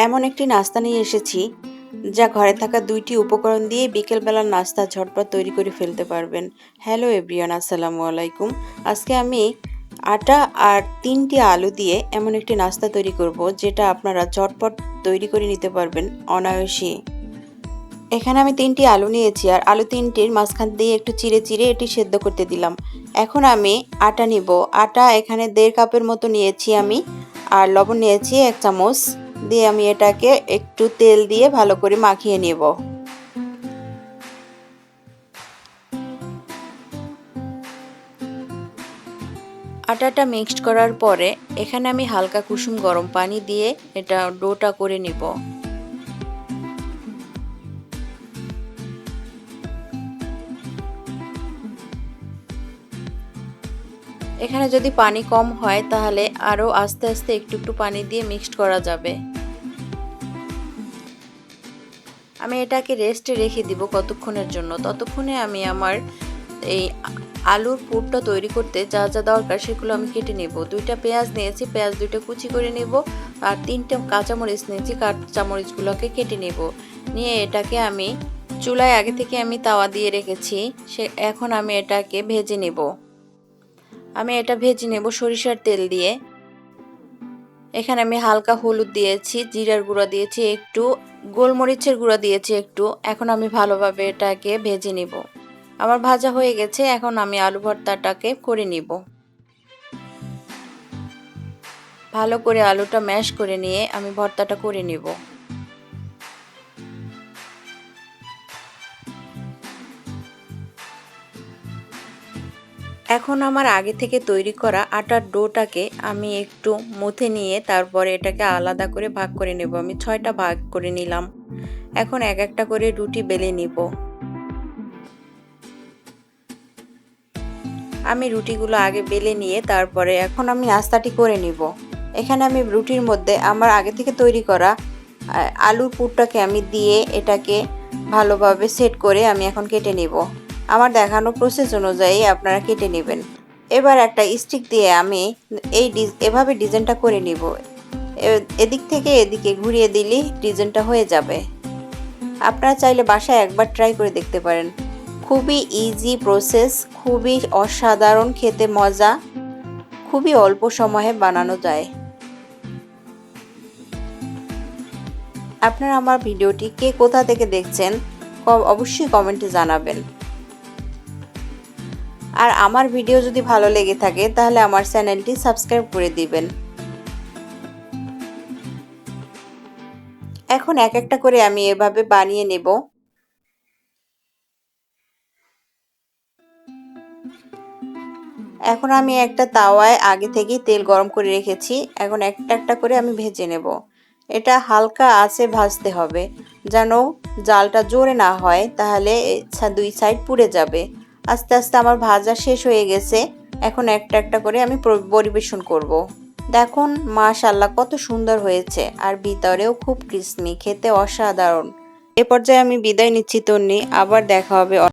এমন একটি নাস্তা নিয়ে এসেছি যা ঘরে থাকা ২টি উপকরণ দিয়ে বিকেলবেলার নাস্তা ঝটপট তৈরি করে ফেলতে পারবেন। হ্যালো এভরিওয়ান, আসসালামু আলাইকুম। আজকে আমি আটা আর ৩টি আলু দিয়ে এমন একটি নাস্তা তৈরি করব যেটা আপনারা ঝটপট তৈরি করে নিতে পারবেন অনায়াসেই। এখানে আমি ৩টি আলু নিয়েছি আর আলু ৩টির মাঝখান দিয়ে একটু চিড়ে চিড়ে এটি সেদ্ধ করতে দিলাম। এখন আমি আটা নিব। আটা এখানে ১.৫ কাপের মতো নিয়েছি আমি, আর লবণ নিয়েছি ১ চামচ। দিয়ে আমি এটাকে একটু তেল দিয়ে ভালো করে মাখিয়ে নেব। আটাটা মিক্সড করার পরে এখানে আমি হালকা কুসুম গরম পানি দিয়ে এটা ডোটা করে নিব। এখানে যদি পানি কম হয় তাহলে আরও আস্তে আস্তে একটু একটু পানি দিয়ে মিক্সড করা যাবে। আমি এটাকে রেস্টে রেখে দিব কতক্ষণের জন্য। ততক্ষণে আমি আমার এই আলুর পুরটা তৈরি করতে যা যা দরকার সেগুলো আমি কেটে নেব। ২টা পেঁয়াজ নিয়েছি, পেঁয়াজ ২টা কুচি করে নেব। আর ৩টা কাঁচামরিচ নিয়েছি, কাঁচামরিচগুলোকে কেটে নেব। নিয়ে এটাকে আমি চুলায় আগে থেকে আমি তাওয়া দিয়ে রেখেছি, এখন আমি এটাকে ভেজে নেব। আমি এটা ভেজে নেব সরিষার তেল দিয়ে। এখানে আমি হালকা হলুদ দিয়েছি, জিরার গুঁড়া দিয়েছি একটু, গোলমরিচের গুঁড়া দিয়েছি একটু। এখন আমি ভালোভাবে এটাকে ভেজে নিব। আমার ভাজা হয়ে গেছে, এখন আমি আলু ভর্তাটাকে করে নিব। ভালো করে আলুটা ম্যাশ করে নিয়ে আমি ভর্তাটা করে নিব। এখন আমার আগে থেকে তৈরি করা আটার ডোটাকে আমি একটু মুথে নিয়ে তারপরে এটাকে আলাদা করে ভাগ করে নেব। আমি ৬টা ভাগ করে নিলাম। এখন এক একটা করে রুটি বেলে নিব। আমি রুটিগুলো আগে বেলে নিয়ে তারপরে এখন আমি নাস্তাটি করে নিব। এখানে আমি রুটির মধ্যে আমার আগে থেকে তৈরি করা আলুর পুরটাকে আমি দিয়ে এটাকে ভালোভাবে সেট করে আমি এখন কেটে নিব। আমার দেখানো প্রসেস অনুযায়ী আপনারা কেটে নেবেন। এবার একটা স্টিক দিয়ে আমি এভাবে ডিজাইনটা করে নিব। এদিক থেকে এদিকে ঘুরিয়ে দিলেই ডিজাইনটা হয়ে যাবে। আপনারা চাইলে বাসায় একবার ট্রাই করে দেখতে পারেন। খুবই ইজি প্রসেস, খুবই অসাধারণ খেতে মজা, খুবই অল্প সময়ে বানানো যায়। আপনারা আমার ভিডিওটি কে কোথা থেকে দেখছেন অবশ্যই কমেন্টে জানাবেন। আর আমার ভিডিও যদি ভালো লেগে থাকে তাহলে আমার চ্যানেলটি সাবস্ক্রাইব করে দিবেন। এখন এক একটা করে আমি এভাবে বানিয়ে নেব। এখন আমি একটা তাওয়ায় আগে থেকেই তেল গরম করে রেখেছি। এখন একটা একটা করে আমি ভেজে নেব। এটা হালকা আঁচে ভাজতে হবে, যেন জালটা জোরে না হয়, তাহলে ২ সাইড পুড়ে যাবে। আস্তে আস্তে আমার ভাজা শেষ হয়ে গেছে। এখন একটা একটা করে আমি পরিবেশন করব। দেখুন মাশাআল্লাহ কত সুন্দর হয়েছে, আর ভিতরেও খুব ক্রিসমি, খেতে অসাধারণ। এ পর্যায়ে আমি বিদায় নিচ্ছি তন্নি, আবার দেখা হবে।